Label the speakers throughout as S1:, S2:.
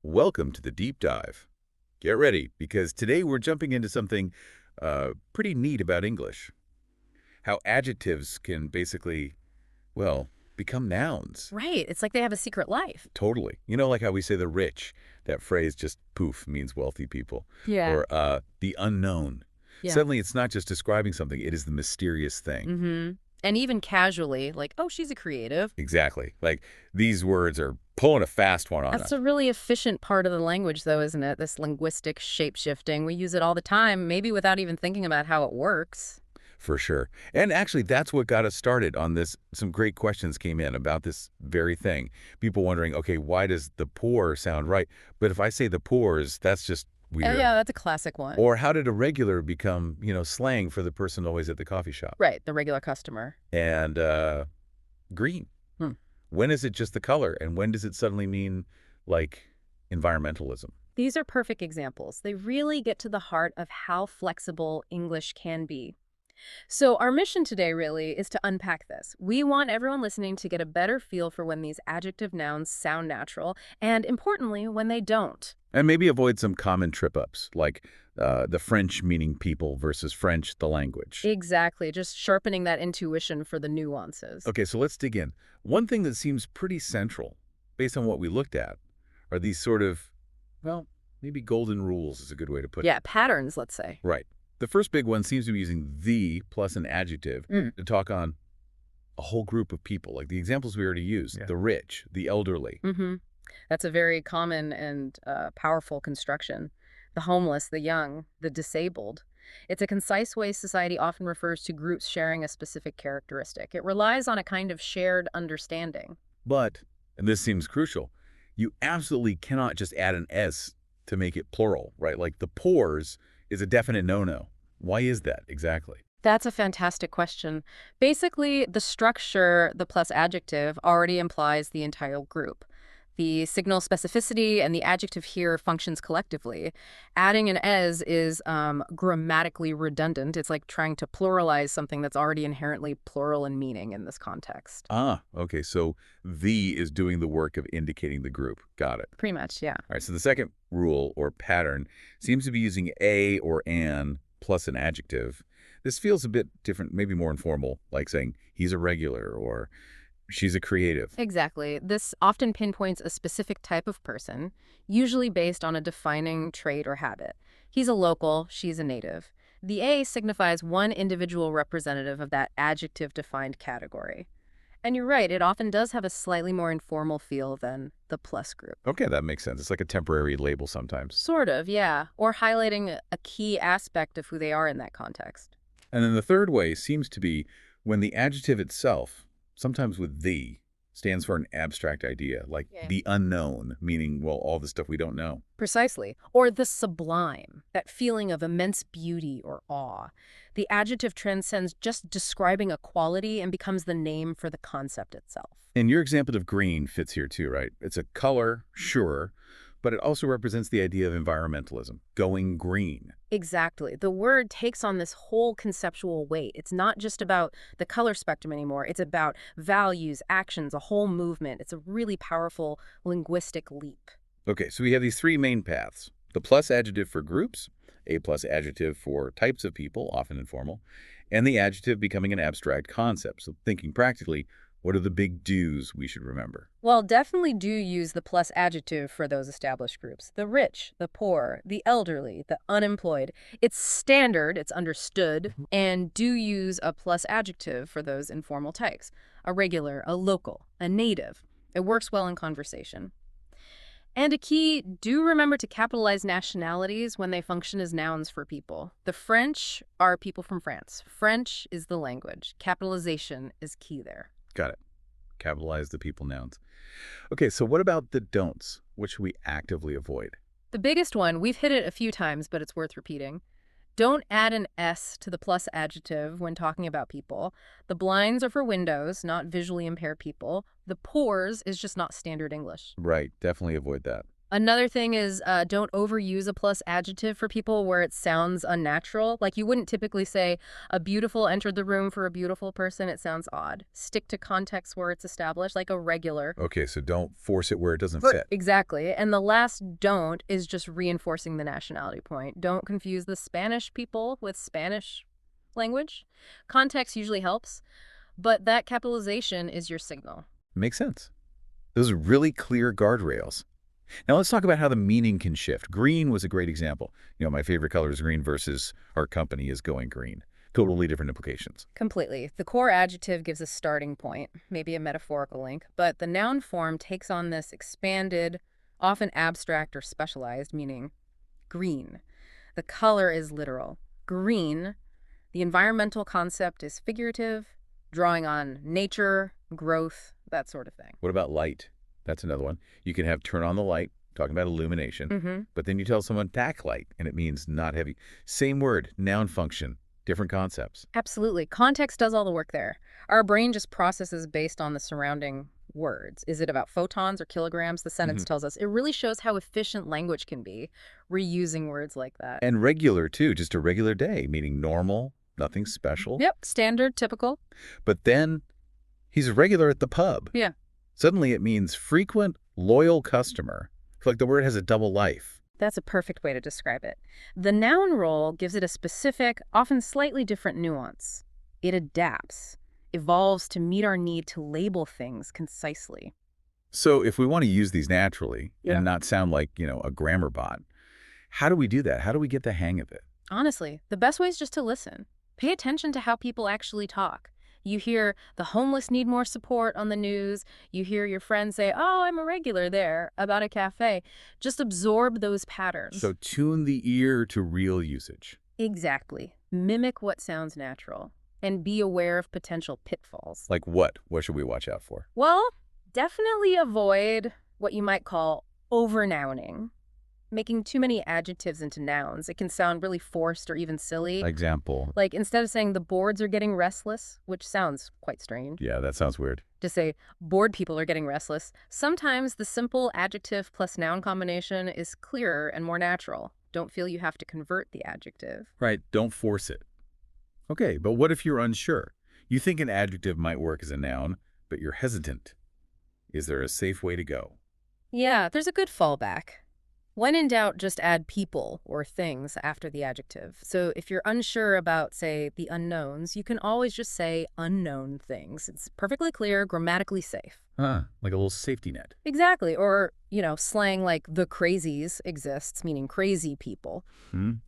S1: Welcome to the deep dive. Get ready, because today we're jumping into something pretty neat about English. How adjectives can basically, well, become nouns.
S2: Right. It's like they have a secret life.
S1: Totally. You know, like how we say the rich, that phrase just poof means wealthy people.
S2: Yeah.
S1: Or the unknown.
S2: Yeah.
S1: Suddenly it's not just describing something, it is the mysterious thing.
S2: Mm-hmm. And even casually, like, oh, she's a creative.
S1: Exactly. Like these words are pulling a fast one on
S2: That's
S1: us.
S2: a really efficient part of the language, though, isn't it? This linguistic shape-shifting. We use it all the time, maybe without even thinking about how it works.
S1: For sure. And actually, that's what got us started on this. Some great questions came in about this very thing. People wondering, okay, why does the poor sound right? But if I say the poors, that's just
S2: Oh,
S1: weird.
S2: yeah, that's a classic one.
S1: Or how did a regular become, slang for the person always at the coffee shop?
S2: Right, the regular customer.
S1: And green.
S2: Hmm.
S1: When is it just the color? And when does it suddenly mean, like, environmentalism?
S2: These are perfect examples. They really get to the heart of how flexible English can be. So our mission today really is to unpack this. We want everyone listening to get a better feel for when these adjective nouns sound natural, and importantly, when they don't.
S1: And maybe avoid some common trip-ups, like the French meaning people versus French, the language.
S2: Exactly, just sharpening that intuition for the nuances.
S1: Okay, so let's dig in. One thing that seems pretty central, based on what we looked at, are these sort of, well, maybe golden rules is a good way to put it.
S2: Yeah, patterns, let's say.
S1: Right. The first big one seems to be using the plus an adjective
S2: Mm.
S1: to talk on a whole group of people, like the examples we already used, the rich, the elderly.
S2: Mm-hmm. That's a very common and powerful construction. The homeless, the young, the disabled. It's a concise way society often refers to groups sharing a specific characteristic. It relies on a kind of shared understanding.
S1: But, and this seems crucial, you absolutely cannot just add an S to make it plural, right? Like the poors is a definite no-no. Why is that exactly?
S2: That's a fantastic question. Basically, the structure, the plus adjective, already implies the entire group. The signal specificity and the adjective here functions collectively. Adding an "as" is grammatically redundant. It's like trying to pluralize something that's already inherently plural in meaning in this context.
S1: Ah, okay, so the is doing the work of indicating the group. Got it.
S2: Pretty much, yeah.
S1: All right, so the second rule or pattern seems to be using a or an plus an adjective. This feels a bit different, maybe more informal, like saying he's a regular or she's a creative.
S2: Exactly. This often pinpoints a specific type of person, usually based on a defining trait or habit. He's a local, she's a native. The A signifies one individual representative of that adjective-defined category. And you're right, it often does have a slightly more informal feel than the plus group.
S1: Okay, that makes sense. It's like a temporary label sometimes.
S2: Sort of, yeah. Or highlighting a key aspect of who they are in that context.
S1: And then the third way seems to be when the adjective itself, sometimes with the, stands for an abstract idea, like
S2: Yeah.
S1: the unknown, meaning, well, all the stuff we don't know.
S2: Precisely. Or the sublime, that feeling of immense beauty or awe. The adjective transcends just describing a quality and becomes the name for the concept itself.
S1: And your example of green fits here too, right? It's a color, sure, but it also represents the idea of environmentalism, going green.
S2: Exactly. The word takes on this whole conceptual weight. It's not just about the color spectrum anymore. It's about values, actions, a whole movement. It's a really powerful linguistic leap.
S1: Okay, so we have these three main paths. The plus adjective for groups, a plus adjective for types of people, often informal, and the adjective becoming an abstract concept. So thinking practically, what are the big do's we should remember?
S2: Well, definitely do use the plus adjective for those established groups. The rich, the poor, the elderly, the unemployed. It's standard, it's understood, and do use a plus adjective for those informal types. A regular, a local, a native. It works well in conversation. And a key, do remember to capitalize nationalities when they function as nouns for people. The French are people from France. French is the language. Capitalization is key there.
S1: Got it. Capitalize the people nouns. Okay, so what about the don'ts? What should we actively avoid?
S2: The biggest one, we've hit it a few times, but it's worth repeating. Don't add an S to the plus adjective when talking about people. The blinds are for windows, not visually impaired people. The poors is just not standard English.
S1: Right, definitely avoid that.
S2: Another thing is don't overuse a plus adjective for people where it sounds unnatural. Like you wouldn't typically say a beautiful entered the room for a beautiful person. It sounds odd. Stick to context where it's established, like a regular.
S1: Okay, so don't force it where it doesn't
S2: Right.
S1: fit.
S2: Exactly. And the last don't is just reinforcing the nationality point. Don't confuse the Spanish people with Spanish language. Context usually helps, but that capitalization is your signal.
S1: Makes sense. Those are really clear guardrails. Now let's talk about how the meaning can shift. Green was a great example. My favorite color is green versus our company is going green. Totally different implications.
S2: Completely. The core adjective gives a starting point, maybe a metaphorical link, but the noun form takes on this expanded, often abstract or specialized meaning. Green. The color is literal. Green. The environmental concept is figurative, drawing on nature, growth, that sort of thing.
S1: What about light? That's another one. You can have turn on the light, talking about illumination,
S2: Mm-hmm.
S1: but then you tell someone backlight, and it means not heavy. Same word, noun function, different concepts.
S2: Absolutely. Context does all the work there. Our brain just processes based on the surrounding words. Is it about photons or kilograms? The sentence tells us. It really shows how efficient language can be, reusing words like that.
S1: And regular, too, just a regular day, meaning normal, nothing special.
S2: Yep, standard, typical.
S1: But then he's a regular at the pub.
S2: Yeah.
S1: Suddenly it means frequent, loyal customer. It's like the word has a double life.
S2: That's a perfect way to describe it. The noun role gives it a specific, often slightly different nuance. It adapts, evolves to meet our need to label things concisely.
S1: So if we want to use these naturally
S2: Yeah.
S1: and not sound like, a grammar bot, how do we do that? How do we get the hang of it?
S2: Honestly, the best way is just to listen. Pay attention to how people actually talk. You hear the homeless need more support on the news. You hear your friend say, oh, I'm a regular there, about a cafe. Just absorb those patterns.
S1: So tune the ear to real usage.
S2: Exactly. Mimic what sounds natural. And be aware of potential pitfalls.
S1: Like what? What should we watch out for?
S2: Well, definitely avoid what you might call overnouning. Making too many adjectives into nouns. It can sound really forced or even silly.
S1: Example.
S2: Like instead of saying the boards are getting restless, which sounds quite strange,
S1: Yeah, that sounds weird.
S2: to say bored people are getting restless, sometimes the simple adjective plus noun combination is clearer and more natural. Don't feel you have to convert the adjective.
S1: Right, don't force it. Okay, but what if you're unsure? You think an adjective might work as a noun, but you're hesitant. Is there a safe way to go?
S2: Yeah, there's a good fallback. When in doubt, just add people or things after the adjective. So if you're unsure about, say, the unknowns, you can always just say unknown things. It's perfectly clear, grammatically safe.
S1: Like a little safety net.
S2: Exactly. Or, slang like the crazies exists, meaning crazy people.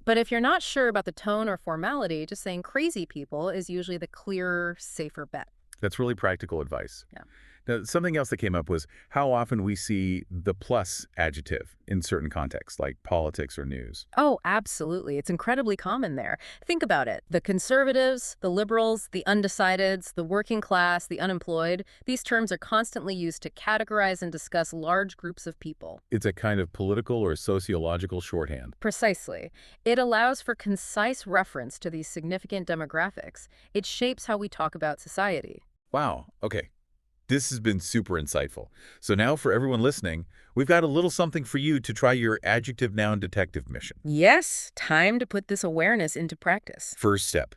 S2: But if you're not sure about the tone or formality, just saying crazy people is usually the clearer, safer bet.
S1: That's really practical advice.
S2: Yeah.
S1: Now, something else that came up was how often we see the plus adjective in certain contexts, like politics or news.
S2: Oh, absolutely. It's incredibly common there. Think about it. The conservatives, the liberals, the undecideds, the working class, the unemployed, these terms are constantly used to categorize and discuss large groups of people.
S1: It's a kind of political or sociological shorthand.
S2: Precisely. It allows for concise reference to these significant demographics. It shapes how we talk about society.
S1: Wow. Okay. This has been super insightful. So now for everyone listening, we've got a little something for you to try your adjective noun detective mission.
S2: Yes, time to put this awareness into practice.
S1: First step.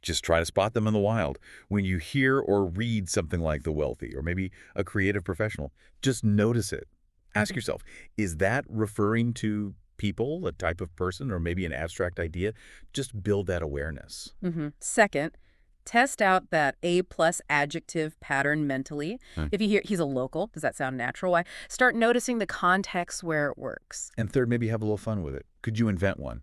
S1: Just try to spot them in the wild. When you hear or read something like the wealthy or maybe a creative professional, just notice it. Ask yourself, is that referring to people, a type of person, or maybe an abstract idea? Just build that awareness.
S2: Second, test out that A+ adjective pattern mentally. If you hear he's a local, does that sound natural? Why? Start noticing the context where it works.
S1: And third, maybe have a little fun with it. Could you invent one?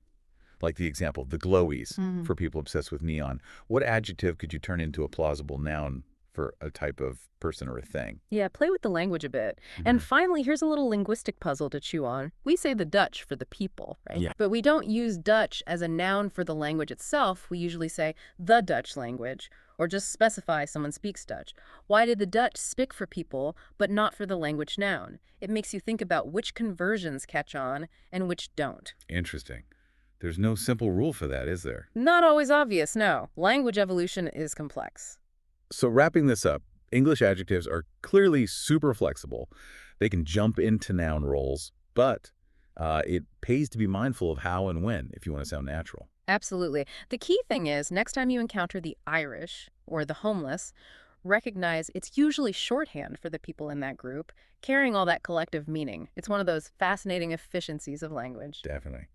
S1: Like the example, the glowies, for people obsessed with neon. What adjective could you turn into a plausible noun for a type of person or a thing?
S2: Yeah, play with the language a bit. And finally, here's a little linguistic puzzle to chew on. We say the Dutch for the people, right?
S1: Yeah.
S2: But we don't use Dutch as a noun for the language itself. We usually say the Dutch language, or just specify someone speaks Dutch. Why did the Dutch speak for people, but not for the language noun? It makes you think about which conversions catch on and which don't.
S1: Interesting. There's no simple rule for that, is there?
S2: Not always obvious, no. Language evolution is complex.
S1: So wrapping this up, English adjectives are clearly super flexible. They can jump into noun roles, but it pays to be mindful of how and when if you want to sound natural.
S2: Absolutely. The key thing is, next time you encounter the Irish or the homeless, recognize it's usually shorthand for the people in that group, carrying all that collective meaning. It's one of those fascinating efficiencies of language.
S1: Definitely.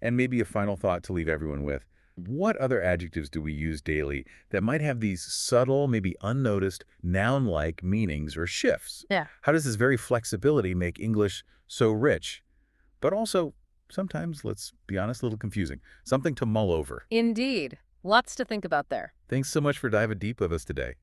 S1: And maybe a final thought to leave everyone with. What other adjectives do we use daily that might have these subtle, maybe unnoticed, noun-like meanings or shifts?
S2: Yeah.
S1: How does this very flexibility make English so rich, but also sometimes, let's be honest, a little confusing? Something to mull over.
S2: Indeed. Lots to think about there.
S1: Thanks so much for diving deep with us today.